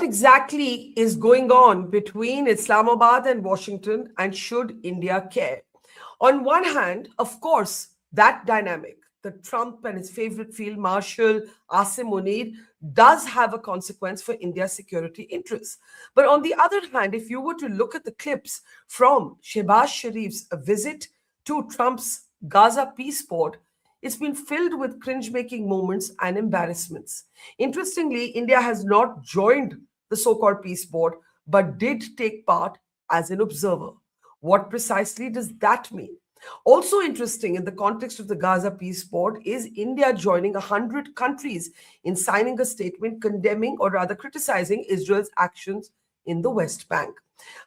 What exactly is going on between Islamabad and Washington, and should India care? On one hand, of course, that dynamic, the Trump and his favorite field marshal, Asim Munir, does have a consequence for India's security interests. But on the other hand, if you were to look at the clips from Shehbaz Sharif's visit to Trump's Gaza peace port, it's been filled with cringe-making moments and embarrassments. Interestingly, India has not joined the so-called peace board, but did take part as an observer. What precisely does that mean? Also interesting in the context of the Gaza peace board is India joining 100 countries in signing a statement condemning, or rather criticizing, Israel's actions in the West Bank.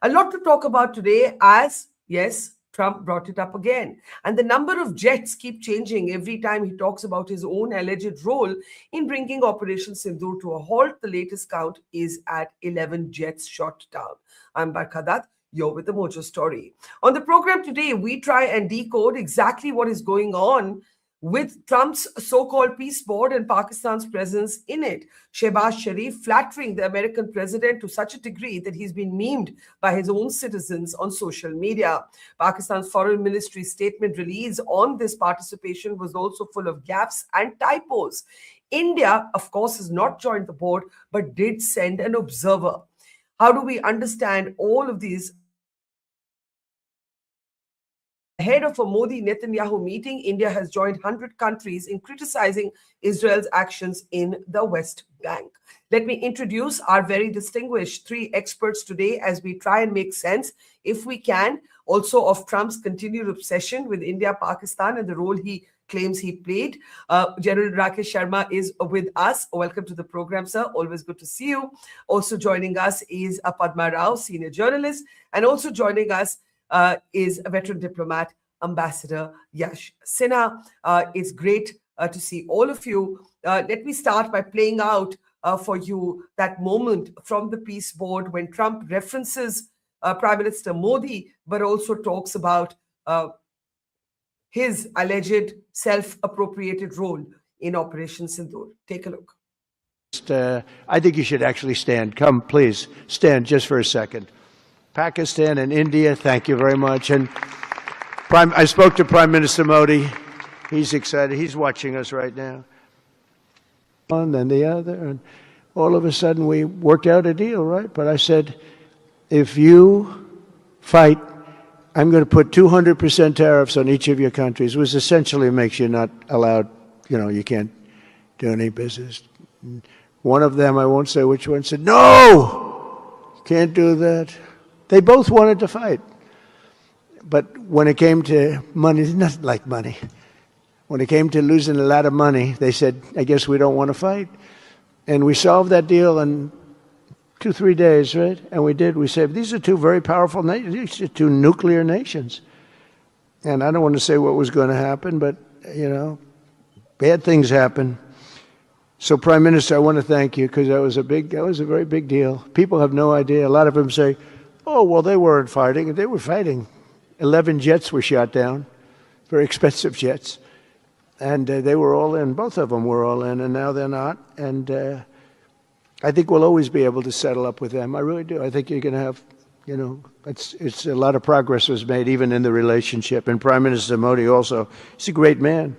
A lot to talk about today, as, yes, Trump brought it up again. And the number of jets keep changing every time he talks about his own alleged role in bringing Operation Sindoor to a halt. The latest count is at 11 jets shot down. I'm Barkha. You're with the Mojo story. On the program today, we try and decode exactly what is going on with Trump's so-called peace board and Pakistan's presence in it. Shehbaz Sharif flattering the American president to such a degree that he's been memed by his own citizens on social media. Pakistan's foreign ministry statement release on this participation was also full of gaffes and typos. India, of course, has not joined the board, but did send an observer. How do we understand all of these? Ahead of a Modi-Netanyahu meeting, India has joined 100 countries in criticizing Israel's actions in the West Bank. Let me introduce our very distinguished three experts today as we try and make sense, if we can, also of Trump's continued obsession with India, Pakistan, and the role he claims he played. General Rakesh Sharma is with us. Welcome to the program, sir. Always good to see you. Also joining us is Padma Rao, senior journalist, and also joining us is a veteran diplomat, Ambassador Yash Sinha. It's great to see all of you. Let me start by playing out for you that moment from the peace board when Trump references Prime Minister Modi, but also talks about his alleged self-appropriated role in Operation Sindoor. Take a look. I think you should actually stand. Come, please, stand just for a second. Pakistan and India, thank you very much. And I spoke to Prime Minister Modi. He's excited. He's watching us right now. One, then the other. And all of a sudden, we worked out a deal, right? But I said, if you fight, I'm going to put 200% tariffs on each of your countries, which essentially makes you not allowed, you can't do any business. One of them, I won't say which one, said, no, can't do that. They both wanted to fight. But when it came to money, it's not like money. When it came to losing a lot of money, they said, I guess we don't want to fight. And we solved that deal in 2-3 days, right? And we did. We said, these are two very powerful nations. These are two nuclear nations. And I don't want to say what was going to happen, but, bad things happen. So, Prime Minister, I want to thank you because that was a very big deal. People have no idea. A lot of them say, oh, well, they weren't fighting. They were fighting. 11 jets were shot down, very expensive jets. And they were all in. Both of them were all in, and now they're not. And I think we'll always be able to settle up with them. I really do. I think you're going to have, it's a lot of progress was made even in the relationship. And Prime Minister Modi also, he's a great man.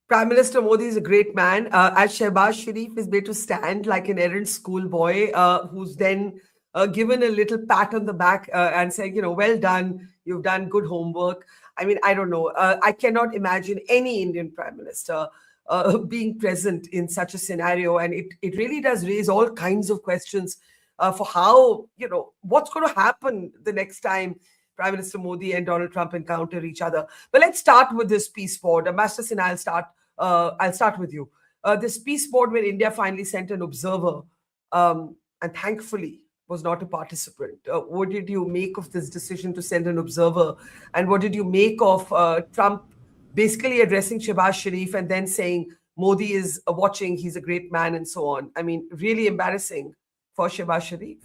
Prime Minister Modi is a great man. As Shehbaz Sharif is made to stand like an errant schoolboy who's then given a little pat on the back and saying, well done, you've done good homework. I mean, I don't know. I cannot imagine any Indian Prime Minister being present in such a scenario. And it really does raise all kinds of questions for how, what's going to happen the next time Prime Minister Modi and Donald Trump encounter each other. But let's start with this peace board. Ambassador Sinha, I'll start with you. This peace board where India finally sent an observer and thankfully was not a participant. What did you make of this decision to send an observer? And what did you make of Trump basically addressing Shehbaz Sharif and then saying Modi is watching, he's a great man and so on? I mean, really embarrassing for Shehbaz Sharif.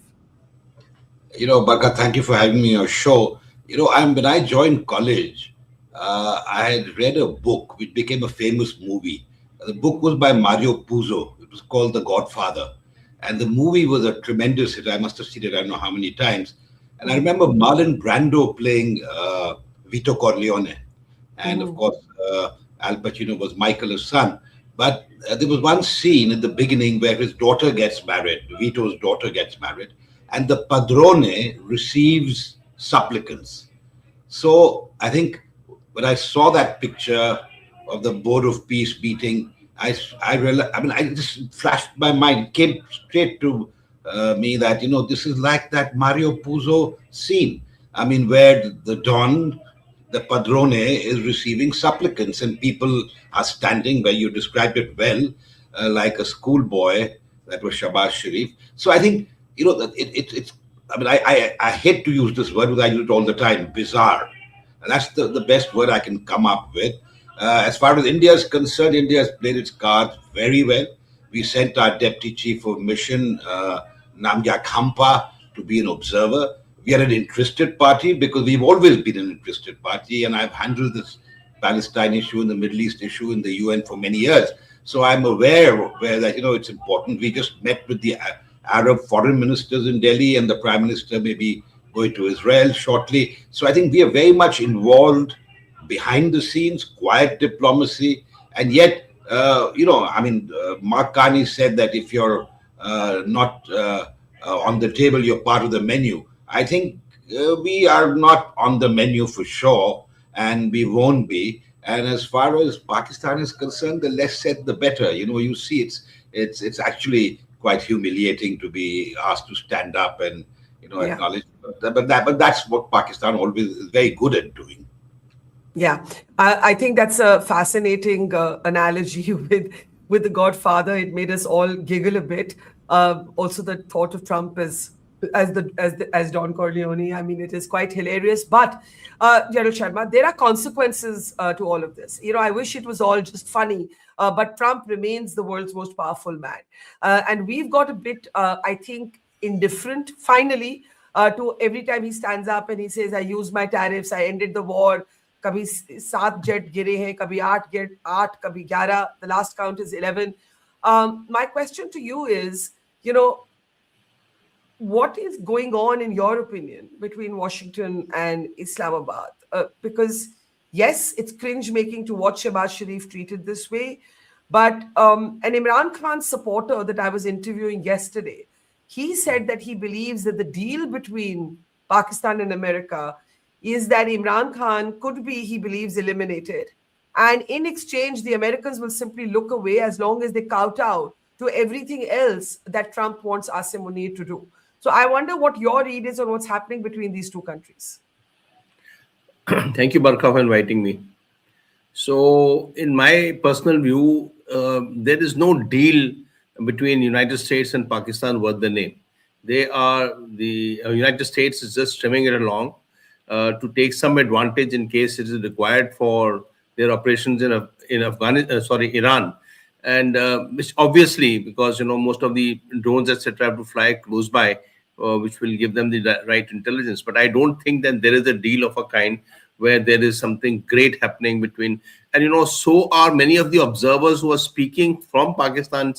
Barkha, thank you for having me on your show. When I joined college, I had read a book which became a famous movie. The book was by Mario Puzo. It was called The Godfather. And the movie was a tremendous hit. I must have seen it, I don't know how many times. And I remember Marlon Brando playing Vito Corleone. And of course, Al Pacino was Michael's son. But there was one scene in the beginning where his daughter gets married, Vito's daughter gets married, and the padrone receives supplicants. So I think when I saw that picture of the board of peace meeting, I realized, I mean, I just flashed my mind, came straight to me that, this is like that Mario Puzo scene. I mean, where the Don, the padrone, is receiving supplicants and people are standing where you described it well, like a schoolboy. That was Shehbaz Sharif. So I think, that it's, I mean, I hate to use this word, but I use it all the time, bizarre. And that's the best word I can come up with. As far as India is concerned, India has played its cards very well. We sent our deputy chief of mission, Namgya Khampa, to be an observer. We are an interested party because we've always been an interested party, and I've handled this Palestine issue and the Middle East issue in the UN for many years. So I'm aware that, it's important. We just met with the Arab foreign ministers in Delhi, and the Prime Minister may be going to Israel shortly. So I think we are very much involved behind the scenes, quiet diplomacy. And yet, Mark Carney said that if you're not on the table, you're part of the menu. I think we are not on the menu for sure, and we won't be. And as far as Pakistan is concerned, the less said, the better. You see, it's actually quite humiliating to be asked to stand up and acknowledge. But that's what Pakistan always is very good at doing. Yeah, I think that's a fascinating analogy with the Godfather. It made us all giggle a bit. Also, the thought of Trump as Don Corleone. I mean, it is quite hilarious. But General Sharma, there are consequences to all of this. I wish it was all just funny. But Trump remains the world's most powerful man, and we've got a bit, I think, indifferent finally to every time he stands up and he says, "I used my tariffs. I ended the war." कभी 7 jet गिरे हैं, कभी 8, कभी 11. The last count is 11. My question to you is, what is going on in your opinion between Washington and Islamabad? Because yes, it's cringe making to watch Shehbaz Sharif treated this way, but an Imran Khan supporter that I was interviewing yesterday, he said that he believes that the deal between Pakistan and America is that Imran Khan could be, he believes, eliminated. And in exchange, the Americans will simply look away as long as they kowtow to everything else that Trump wants Asim Munir to do. So I wonder what your read is on what's happening between these two countries. Thank you, Barkha, for inviting me. So in my personal view, there is no deal between United States and Pakistan worth the name. The United States is just stringing it along to take some advantage in case it is required for their operations in Iran, and which obviously, because most of the drones etc. have to fly close by, which will give them the right intelligence. But I don't think that there is a deal of a kind where there is something great happening between. And so are many of the observers who are speaking from Pakistan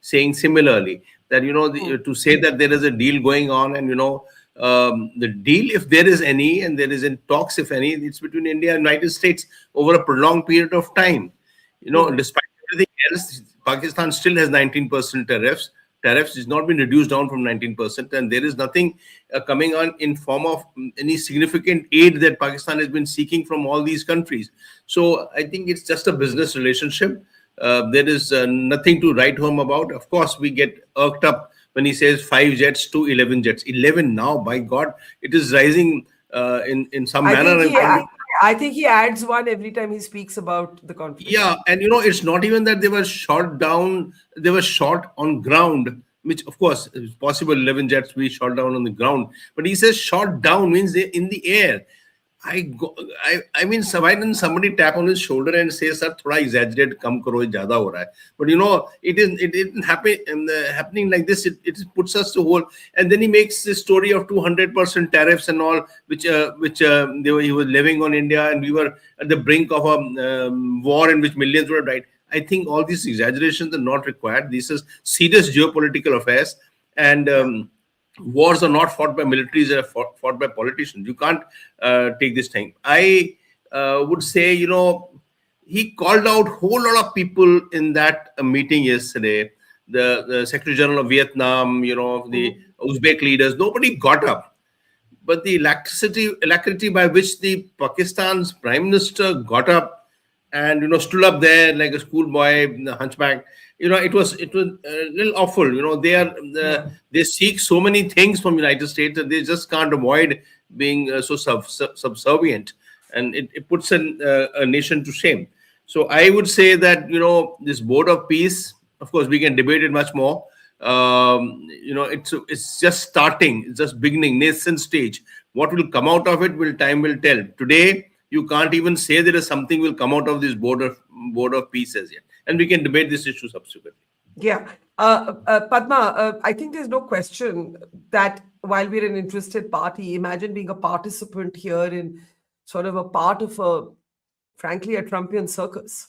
saying similarly that to say that there is a deal going on, and the deal, if there is any, and there is in talks, if any, it's between India and United States over a prolonged period of time. Despite everything else, Pakistan still has 19% tariffs. Tariffs has not been reduced down from 19%, and there is nothing coming on in form of any significant aid that Pakistan has been seeking from all these countries. So I think it's just a business relationship. There is nothing to write home about. Of course, we get irked up when he says 5 jets to 11 jets. 11 now, by God, it is rising in some manner. I think he adds one every time he speaks about the conflict. Yeah, and it's not even that they were shot down, they were shot on ground, which of course is possible. 11 jets we shot down on the ground, but he says shot down means they're in the air. I mean, why didn't somebody tap on his shoulder and say, "Sir, thoda exaggerate, kam karo, zyada ho raha hai." But it didn't happen. Happening like this, it puts us to whole. And then he makes this story of 200% tariffs and all, which he was levying on India, and we were at the brink of a war in which millions would have died. I think all these exaggerations are not required. This is serious geopolitical affairs, and wars are not fought by militaries; they are fought by politicians. You can't take this thing. I would say, he called out whole lot of people in that meeting yesterday. The Secretary General of Vietnam, the Uzbek leaders. Nobody got up, but the alacrity by which the Pakistan's Prime Minister got up and stood up there like a schoolboy, hunchback. It was a little awful. They seek so many things from United States that they just can't avoid being so subservient, and it puts a nation to shame. So I would say that this board of peace, of course, we can debate it much more. It's just starting, it's just beginning, nascent stage. What will come out of it time will tell. Today, you can't even say there is something will come out of this board of peace as yet, and we can debate this issue subsequently. Yeah, Padma, I think there's no question that while we're an interested party, imagine being a participant here in sort of a part of frankly, a Trumpian circus.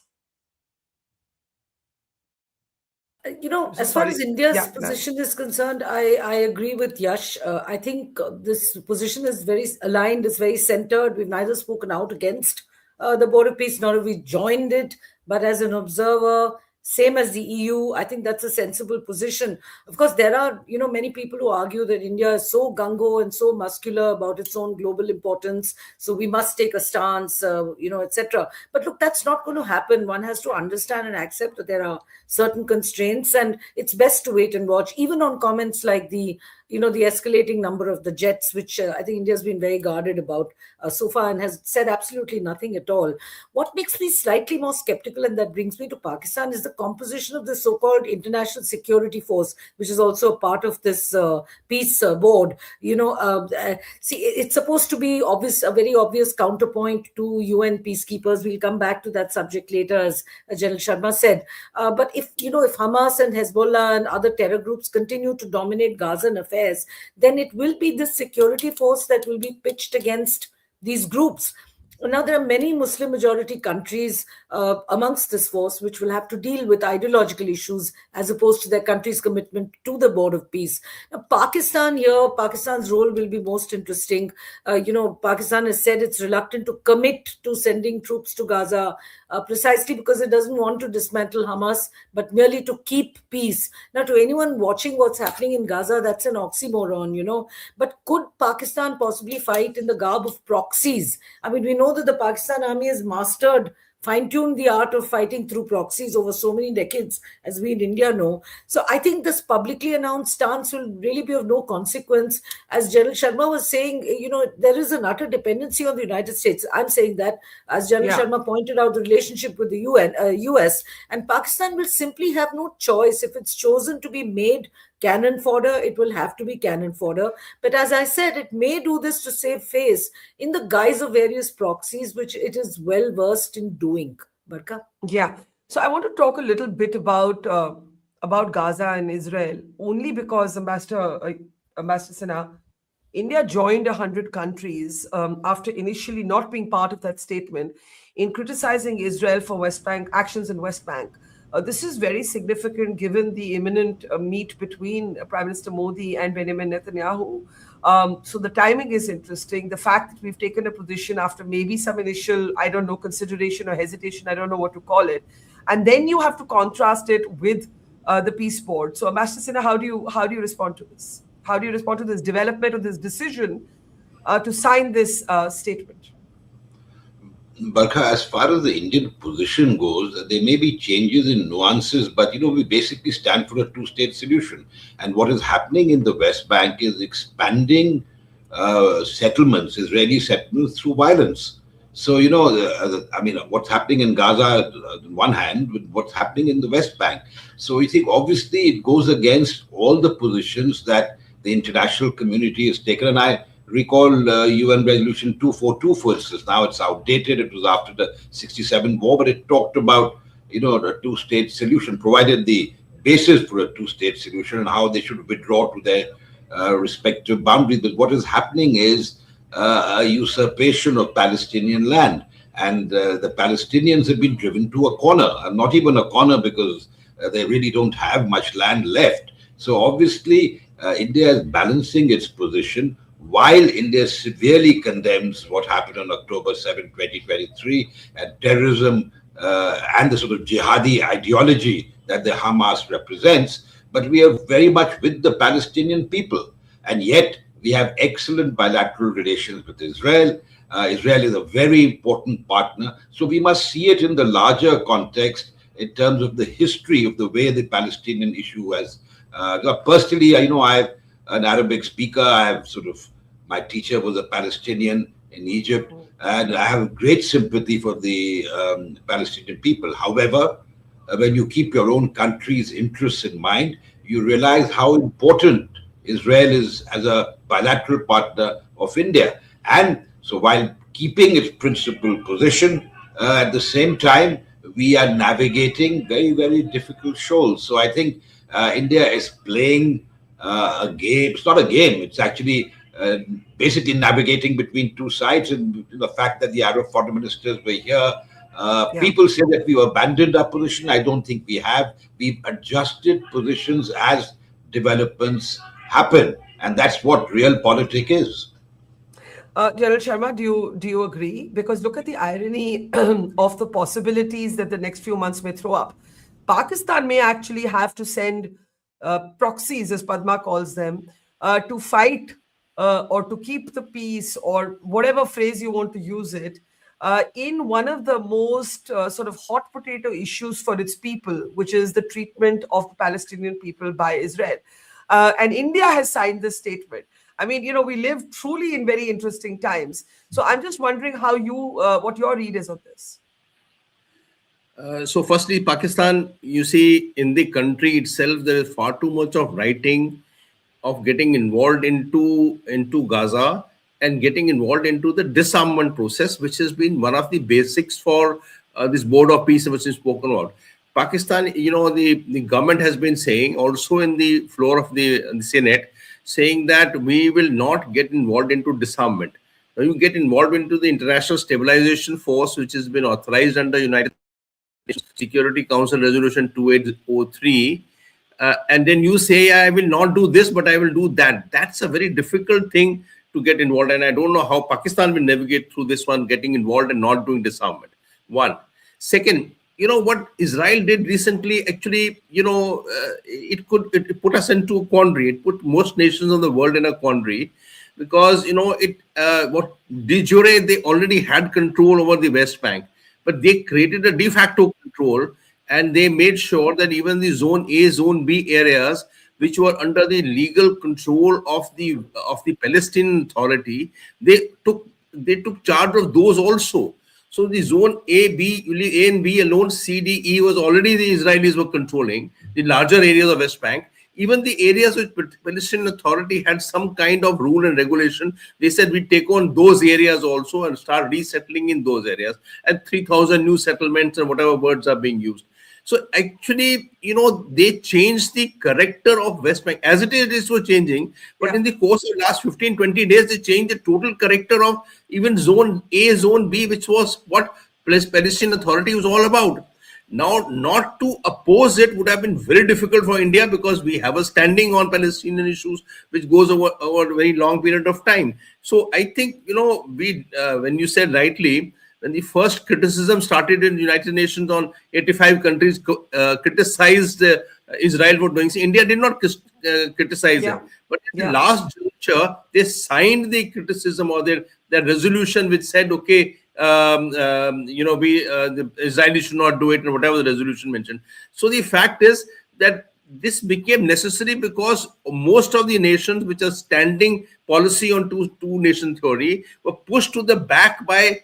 As far as India's position is concerned, I agree with Yash. I think this position is very aligned, is very centered. We've neither spoken out against the Board of Peace, nor have we joined it, but as an observer, same as the EU, I think that's a sensible position. Of course, there are, many people who argue that India is so gung-ho and so muscular about its own global importance, so we must take a stance, etc. But look, that's not going to happen. One has to understand and accept that there are certain constraints, and it's best to wait and watch, even on comments like the escalating number of the jets, which I think India has been very guarded about so far and has said absolutely nothing at all. What makes me slightly more skeptical, and that brings me to Pakistan, is the composition of the so-called International Security Force, which is also a part of this peace board. See, it's supposed to be a very obvious counterpoint to UN peacekeepers. We'll come back to that subject later, as General Sharma said. But if Hamas and Hezbollah and other terror groups continue to dominate Gaza affairs, then it will be this security force that will be pitched against these groups. Now, there are many Muslim majority countries amongst this force which will have to deal with ideological issues as opposed to their country's commitment to the Board of Peace. Now, Pakistan's role will be most interesting. Pakistan has said it's reluctant to commit to sending troops to Gaza precisely because it doesn't want to dismantle Hamas, but merely to keep peace. Now, to anyone watching what's happening in Gaza, that's an oxymoron, But could Pakistan possibly fight in the garb of proxies? I mean, we know that the Pakistan army has fine-tuned the art of fighting through proxies over so many decades, as we in India know. So I think this publicly announced stance will really be of no consequence. As General Sharma was saying, there is an utter dependency on the United States. I'm saying that, as General Sharma pointed out, the relationship with the US, and Pakistan will simply have no choice. If it's chosen to be made cannon fodder, it will have to be cannon fodder. But as I said, it may do this to save face in the guise of various proxies, which it is well versed in doing. Barkha? Yeah. So I want to talk a little bit about Gaza and Israel, only because Ambassador Sinha, India joined 100 countries after initially not being part of that statement in criticizing Israel for West Bank actions in West Bank. This is very significant given the imminent meet between Prime Minister Modi and Benjamin Netanyahu. So the timing is interesting. The fact that we've taken a position after maybe some initial, consideration or hesitation, I don't know what to call it. And then you have to contrast it with the peace board. So Ambassador Sinha, how do you respond to this? How do you respond to this development or this decision to sign this statement? Barkha, as far as the Indian position goes, there may be changes in nuances, but we basically stand for a two-state solution. And what is happening in the West Bank is expanding settlements, Israeli settlements, through violence. So, what's happening in Gaza on one hand, with what's happening in the West Bank. So we think obviously it goes against all the positions that the international community has taken. And I recall UN Resolution 242, for instance. Now it's outdated. It was after the 67 war, but it talked about, a two-state solution, provided the basis for a two-state solution and how they should withdraw to their respective boundaries. But what is happening is a usurpation of Palestinian land. and the Palestinians have been driven to a corner, and not even a corner because they really don't have much land left. So obviously, India is balancing its position. While India severely condemns what happened on October 7, 2023, and terrorism and the sort of jihadi ideology that the Hamas represents, but we are very much with the Palestinian people. And yet, we have excellent bilateral relations with Israel. Israel is a very important partner. So we must see it in the larger context in terms of the history of the way the Palestinian issue has. Personally, I'm an Arabic speaker. My teacher was a Palestinian in Egypt, and I have great sympathy for the Palestinian people. However, when you keep your own country's interests in mind, you realize how important Israel is as a bilateral partner of India. And so while keeping its principal position, at the same time, we are navigating very, very difficult shoals. So I think India is playing a game. It's not a game. It's actually basically navigating between two sides. And the fact that the Arab foreign ministers were here, people say that we've abandoned our position. I don't think we have. We've adjusted positions as developments happen. And that's what real politics is. General Sharma, do you agree? Because look at the irony of the possibilities that the next few months may throw up. Pakistan may actually have to send proxies, as Padma calls them, to fight or to keep the peace, or whatever phrase you want to use it, in one of the most sort of hot potato issues for its people, which is the treatment of the Palestinian people by Israel. And India has signed this statement. I mean, we live truly in very interesting times. So I'm just wondering how what your read is of this. So firstly, Pakistan, you see, in the country itself, there is far too much of writing, of getting involved into Gaza and getting involved into the disarmament process, which has been one of the basics for this Board of Peace, which is spoken about. Pakistan, the government has been saying, also in the floor of the Senate, saying that we will not get involved into disarmament. Now you get involved into the International Stabilization Force, which has been authorized under United Nations Security Council Resolution 2803, and then you say, I will not do this, but I will do that. That's a very difficult thing to get involved, and I don't know how Pakistan will navigate through this one, getting involved and not doing disarmament. One. Second, what Israel did recently, actually, it put us into a quandary. It put most nations of the world in a quandary, because, what de jure, they already had control over the West Bank, but they created a de facto control, and they made sure that even the Zone A, Zone B areas, which were under the legal control of the Palestinian Authority, they took charge of those also. So the Zone A and B alone, C, D, E was already the Israelis were controlling the larger areas of West Bank. Even the areas which Palestinian Authority had some kind of rule and regulation, they said we take on those areas also and start resettling in those areas, and 3,000 new settlements and whatever words are being used. So actually, they changed the character of West Bank. As it is so changing, but in the course of the last 15, 20 days, they changed the total character of even Zone A, Zone B, which was what Palestinian Authority was all about. Now, not to oppose it would have been very difficult for India, because we have a standing on Palestinian issues, which goes over a very long period of time. So I think, when you said rightly, when the first criticism started in the United Nations on 85 countries criticized Israel for doing so, India did not criticize it. But in the last juncture, they signed the criticism, or their resolution, which said, okay, the Israelis should not do it, and whatever the resolution mentioned. So the fact is that this became necessary because most of the nations which are standing policy on two-nation theory were pushed to the back by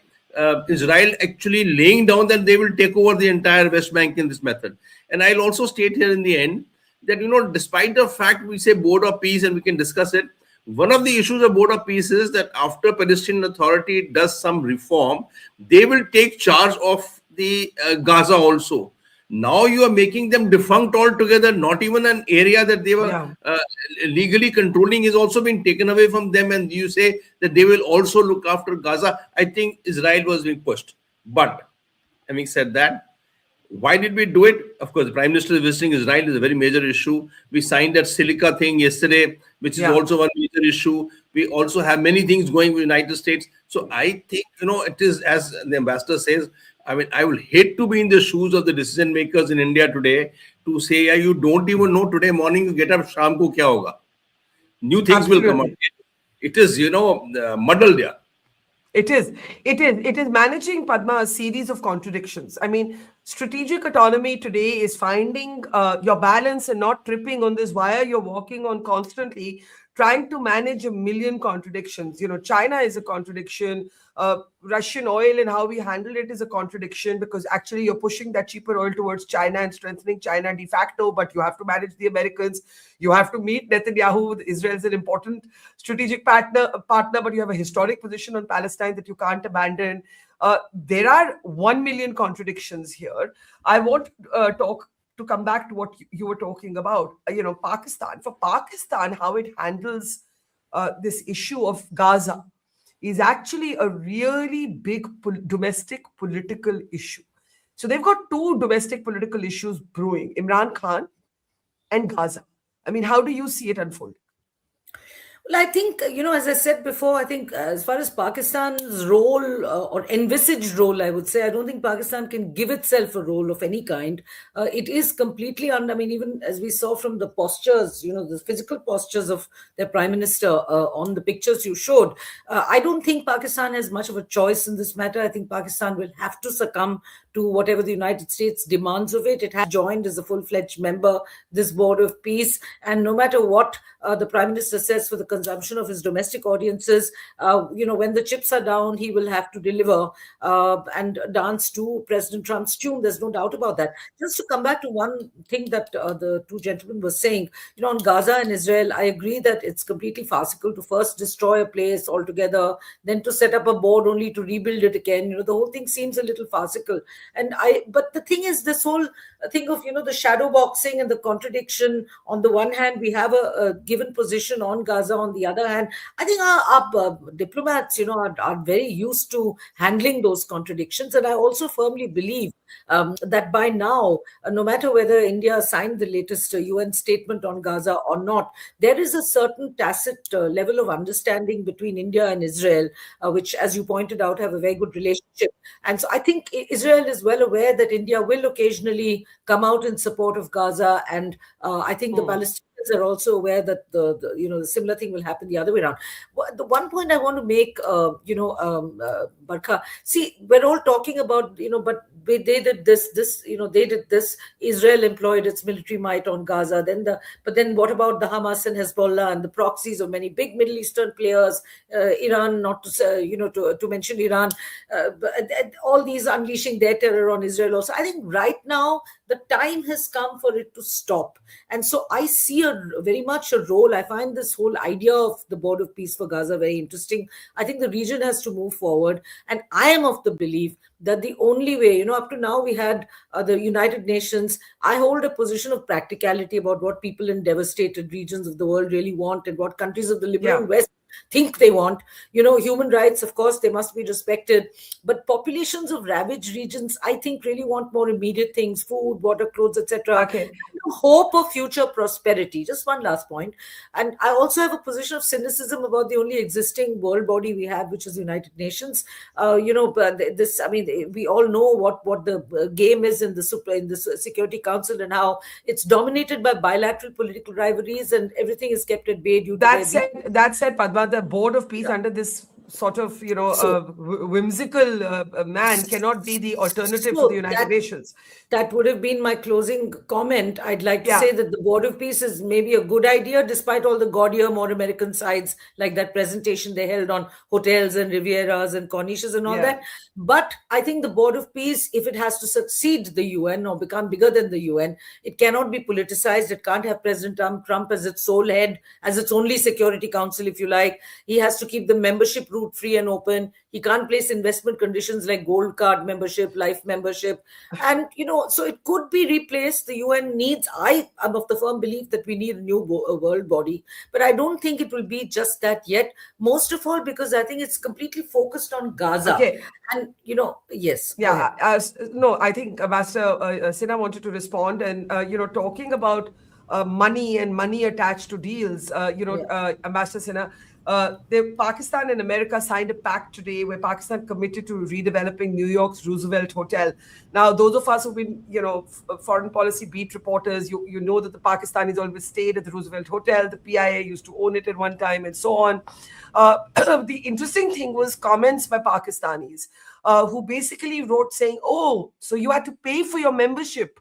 Israel actually laying down that they will take over the entire West Bank in this method. And I'll also state here in the end that, despite the fact we say Board of Peace and we can discuss it, one of the issues of Board of Peace is that after Palestinian Authority does some reform, they will take charge of the Gaza also. Now you are making them defunct altogether. Not even an area that they were legally controlling is also being taken away from them. And you say that they will also look after Gaza. I think Israel was being pushed. But having said that, why did we do it? Of course, the Prime Minister visiting Israel is a very major issue. We signed that silica thing yesterday, which is also one major issue. We also have many things going with the United States. So I think, it is, as the ambassador says, I mean, I will hate to be in the shoes of the decision makers in India today to say, yeah, you don't even know today morning you get up, sham ko kya hoga. New things will come up. It is, muddled, yeah. It is. It is managing, Padma, a series of contradictions. I mean, strategic autonomy today is finding your balance and not tripping on this wire you're walking on constantly, trying to manage a million contradictions. China is a contradiction. Russian oil and how we handle it is a contradiction, because actually you're pushing that cheaper oil towards China and strengthening China de facto, but you have to manage the Americans. You have to meet Netanyahu. Israel is an important strategic partner, but you have a historic position on Palestine that you can't abandon. There are 1 million contradictions here. I want to come back to what you were talking about. Pakistan. For Pakistan, how it handles this issue of Gaza is actually a really big domestic political issue. So they've got two domestic political issues brewing: Imran Khan and Gaza. I mean, how do you see it unfold? Well, I think, as I said before, I think as far as Pakistan's role or envisaged role, I would say, I don't think Pakistan can give itself a role of any kind. It is completely I mean, even as we saw from the postures, the physical postures of their Prime Minister on the pictures you showed, I don't think Pakistan has much of a choice in this matter. I think Pakistan will have to succumb to whatever the United States demands of it. It has joined as a full-fledged member this board of peace. And no matter what the Prime Minister says for the consumption of his domestic audiences, when the chips are down, he will have to deliver and dance to President Trump's tune. There's no doubt about that. Just to come back to one thing that the two gentlemen were saying, on Gaza and Israel, I agree that it's completely farcical to first destroy a place altogether, then to set up a board only to rebuild it again. The whole thing seems a little farcical. But the thing is, this whole thing of, the shadow boxing and the contradiction. On the one hand, we have a given position on Gaza. On the other hand, I think our diplomats, are very used to handling those contradictions. And I also firmly believe that by now, no matter whether India signed the latest UN statement on Gaza or not, there is a certain tacit level of understanding between India and Israel, which, as you pointed out, have a very good relationship. And so I think Israel is well aware that India will occasionally come out in support of Gaza. And I think the Palestinians are also aware that the similar thing will happen the other way around. The one point I want to make, Barkha, see, we're all talking about, but they did this, they did this. Israel employed its military might on Gaza. But then what about the Hamas and Hezbollah and the proxies of many big Middle Eastern players, Iran, not to say, to mention Iran, all these unleashing their terror on Israel also. I think right now the time has come for it to stop. And so I see very much a role. I find this whole idea of the Board of Peace for Gaza very interesting. I think the region has to move forward. And I am of the belief that the only way, up to now we had the United Nations. I hold a position of practicality about what people in devastated regions of the world really want and what countries of the liberal West think they want. Human rights, of course, they must be respected. But populations of ravaged regions, I think, really want more immediate things: food, water, clothes, etc. Okay. Hope of future prosperity. Just one last point. And I also have a position of cynicism about the only existing world body we have, which is the United Nations. We all know what the game is in the Security Council and how it's dominated by bilateral political rivalries and everything is kept at bay due to that said, Padma, the Board of Peace under this sort of, whimsical man cannot be the alternative to the United Nations. That would have been my closing comment. I'd like to say that the Board of Peace is maybe a good idea, despite all the gaudier, more American sides, like that presentation they held on hotels and Rivieras and Corniches and all that. But I think the Board of Peace, if it has to succeed the UN or become bigger than the UN, it cannot be politicized. It can't have President Trump as its sole head, as its only Security Council, if you like. He has to keep the membership rules recruit free and open. He can't place investment conditions like gold card membership, life membership. And, so it could be replaced. The UN needs, I am of the firm belief that we need a new world body. But I don't think it will be just that yet. Most of all, because I think it's completely focused on Gaza. Okay. And, yes. Yeah. No, I think Ambassador Sinha wanted to respond. And, talking about money and money attached to deals, Ambassador Sinha, Pakistan and America signed a pact today where Pakistan committed to redeveloping New York's Roosevelt Hotel. Now, those of us who've been, foreign policy beat reporters, you know that the Pakistanis always stayed at the Roosevelt Hotel. The PIA used to own it at one time and so on. The interesting thing was comments by Pakistanis who basically wrote saying, oh, so you had to pay for your membership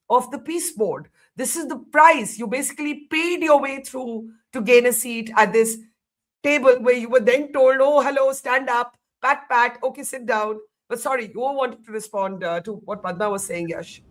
of the Peace Board. This is the price. You basically paid your way through to gain a seat at this table where you were then told, oh, hello, stand up, pat, okay, sit down. But sorry, you wanted to respond to what Padma was saying, Yash.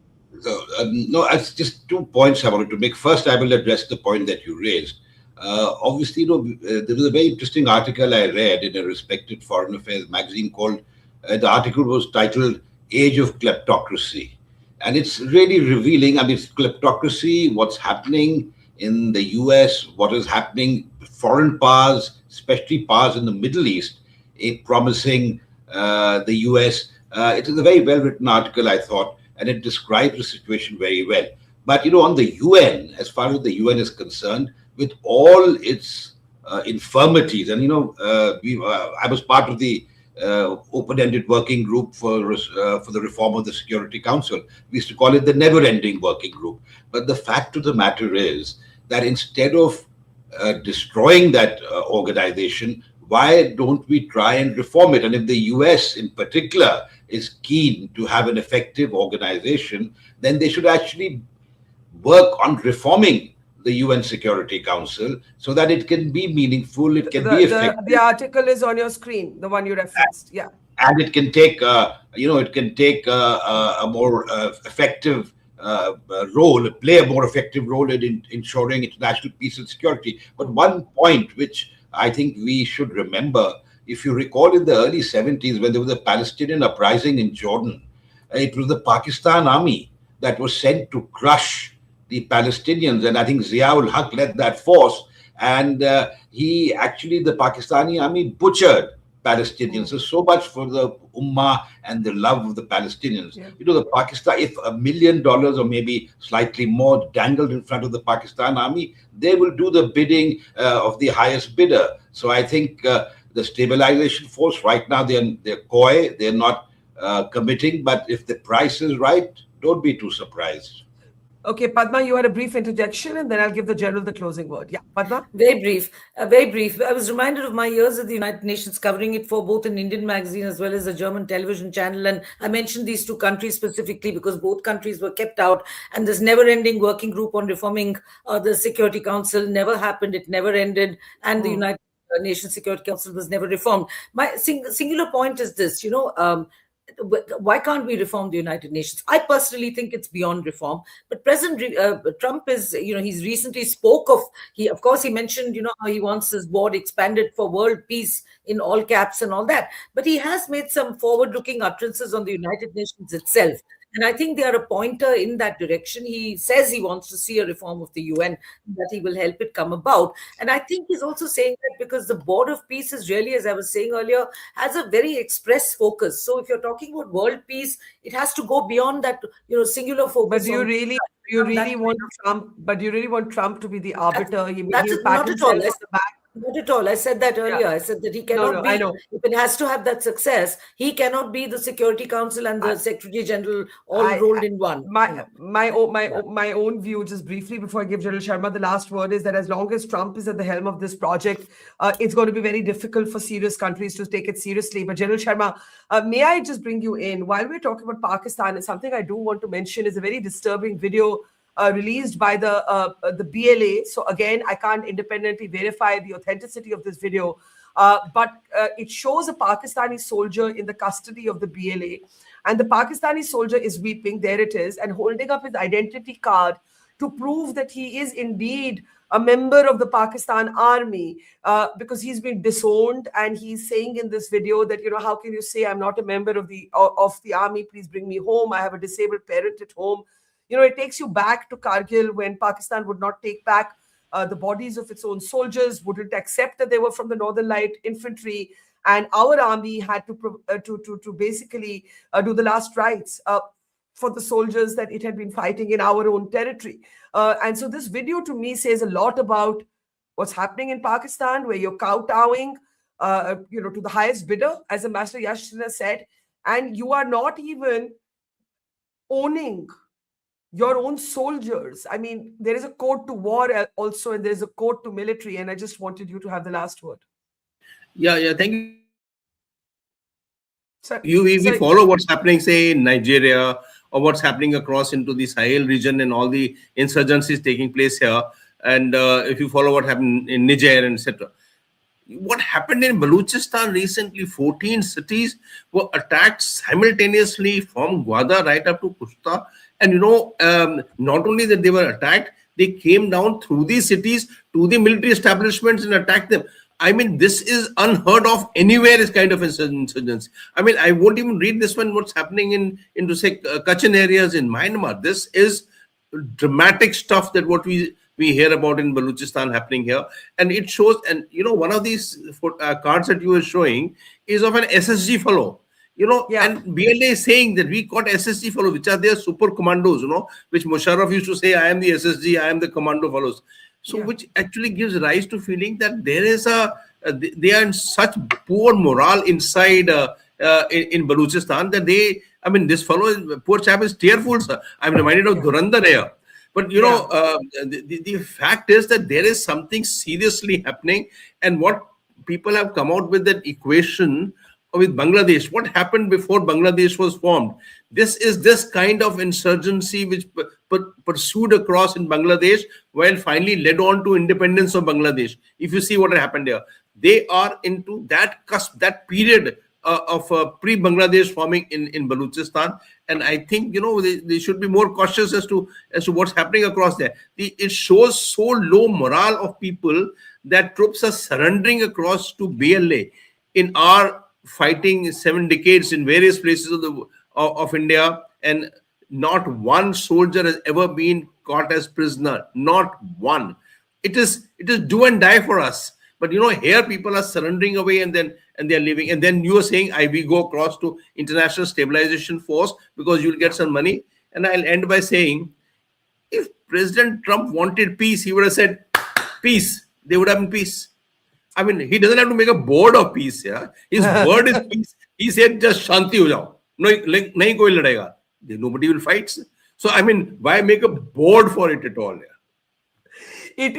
So, no, it's just 2 points I wanted to make. First, I will address the point that you raised. Obviously, there was a very interesting article I read in a respected foreign affairs magazine called, the article was titled Age of Kleptocracy. And it's really revealing, it's kleptocracy, what's happening in the US, what is happening, foreign powers, especially powers in the Middle East, promising the US. It is a very well-written article, I thought, and it describes the situation very well. But, on the UN, as far as the UN is concerned, with all its infirmities, and, I was part of the open-ended working group for the reform of the Security Council. We used to call it the never-ending working group. But the fact of the matter is that instead of destroying that organization, why don't we try and reform it? And if the US in particular is keen to have an effective organization, then they should actually work on reforming the UN Security Council so that it can be meaningful, it can be effective. The article is on your screen, the one you referenced, yeah. And it can take, a more effective role, play a more effective role in ensuring international peace and security. But one point which I think we should remember, if you recall in the early 70s when there was a Palestinian uprising in Jordan, it was the Pakistan army that was sent to crush the Palestinians, and I think Zia-ul Haq led that force, and the Pakistani army butchered Palestinians. So much for the ummah and the love of the Palestinians. Yeah. The Pakistan, if $1 million or maybe slightly more dangled in front of the Pakistan army, they will do the bidding of the highest bidder. So I think the stabilization force right now, they're coy, they're not committing, but if the price is right, don't be too surprised. Okay, Padma, you had a brief interjection, and then I'll give the general the closing word. Yeah, Padma? Very brief. Very brief. I was reminded of my years at the United Nations, covering it for both an Indian magazine as well as a German television channel. And I mentioned these two countries specifically because both countries were kept out. And this never-ending working group on reforming the Security Council never happened. It never ended. And the United Nations Security Council was never reformed. My singular point is this, why can't we reform the United Nations? I personally think it's beyond reform. But President Trump is, he's recently spoke of, he mentioned, how he wants his board expanded for world peace in all caps and all that. But he has made some forward-looking utterances on the United Nations itself. And I think they are a pointer in that direction. He says he wants to see a reform of the UN, that he will help it come about. And I think he's also saying that because the Board of Peace is really, as I was saying earlier, has a very express focus. So if you're talking about world peace, it has to go beyond that, singular focus. But do you really want Trump to be the arbiter? Not at all. Not at all. I said that earlier. Yeah. I said that he cannot be, if it has to have that success, he cannot be the Security Council and the Secretary General rolled in one. My own view, just briefly before I give General Sharma the last word, is that as long as Trump is at the helm of this project, it's going to be very difficult for serious countries to take it seriously. But General Sharma, may I just bring you in? While we're talking about Pakistan, and something I do want to mention is a very disturbing video released by the BLA. So again, I can't independently verify the authenticity of this video, but it shows a Pakistani soldier in the custody of the BLA. And the Pakistani soldier is weeping, there it is, and holding up his identity card to prove that he is indeed a member of the Pakistan army, because he's been disowned, and he's saying in this video that, how can you say I'm not a member of the army? Please bring me home. I have a disabled parent at home. It takes you back to Kargil, when Pakistan would not take back the bodies of its own soldiers, wouldn't accept that they were from the Northern Light Infantry, and our army had to basically do the last rites for the soldiers that it had been fighting in our own territory. And so this video to me says a lot about what's happening in Pakistan, where you're kowtowing, to the highest bidder, as Ambassador Yash Sinha said, and you are not even owning your own soldiers. I mean, there is a code to war also, and there is a code to military, and I just wanted you to have the last word. Yeah, thank you. We follow what's happening, say, in Nigeria, or what's happening across into the Sahel region and all the insurgencies taking place here. And if you follow what happened in Niger and etc. What happened in Balochistan recently, 14 cities were attacked simultaneously from Gaza right up to Kushta. And, not only that they were attacked, they came down through these cities to the military establishments and attacked them. I mean, this is unheard of anywhere, this kind of insurgency. I mean, I won't even read this one, what's happening into, say, Kachin areas in Myanmar. This is dramatic stuff that what we hear about in Balochistan happening here. And it shows, and, one of these cards that you were showing is of an SSG fellow. And BLA is saying that we got SSG fellows, which are their super commandos, which Musharraf used to say, I am the SSG, I am the commando fellows. So, which actually gives rise to feeling that there is they are in such poor morale inside in Balochistan that this fellow, poor chap, is tearful, sir. I'm reminded of Dhurandhar here. But, the fact is that there is something seriously happening, and what people have come out with that equation with Bangladesh. What happened before Bangladesh was formed? This is this kind of insurgency which pursued across in Bangladesh, while finally led on to independence of Bangladesh. If you see what happened there, they are into that cusp, that period of pre-Bangladesh forming in Balochistan. And I think, they should be more cautious as to what's happening across there. It shows so low morale of people that troops are surrendering across to BLA. In our fighting 7 decades in various places of India, and not one soldier has ever been caught as prisoner. Not one. It is do and die for us. But here people are surrendering away, and they are leaving. And then you are saying, we go across to International Stabilization Force because you'll get some money. And I'll end by saying, if President Trump wanted peace, he would have said peace. There would have been peace. I mean, he doesn't have to make a board of peace. Yeah, his word is peace. He said, just shanti ho jao. Nahi koi ladega. Nobody will fight. So, I mean, why make a board for it at all? Yeah? It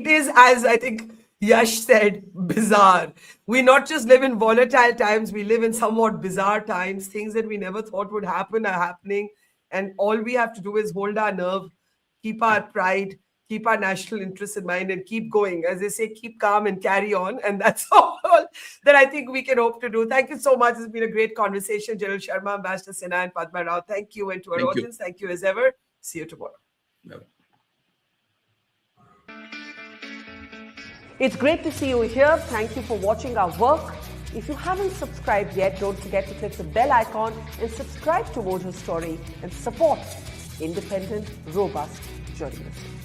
is, as I think Yash said, bizarre. We not just live in volatile times, we live in somewhat bizarre times. Things that we never thought would happen are happening. And all we have to do is hold our nerve, keep our pride, keep our national interests in mind, and keep going. As they say, keep calm and carry on. And that's all that I think we can hope to do. Thank you so much. It's been a great conversation. General Sharma, Ambassador Sinha, and Padma Rao. Thank you. And to our audience, thank you as ever. See you tomorrow. No. It's great to see you here. Thank you for watching our work. If you haven't subscribed yet, don't forget to click the bell icon and subscribe to Mojo Story and support independent, robust journalism.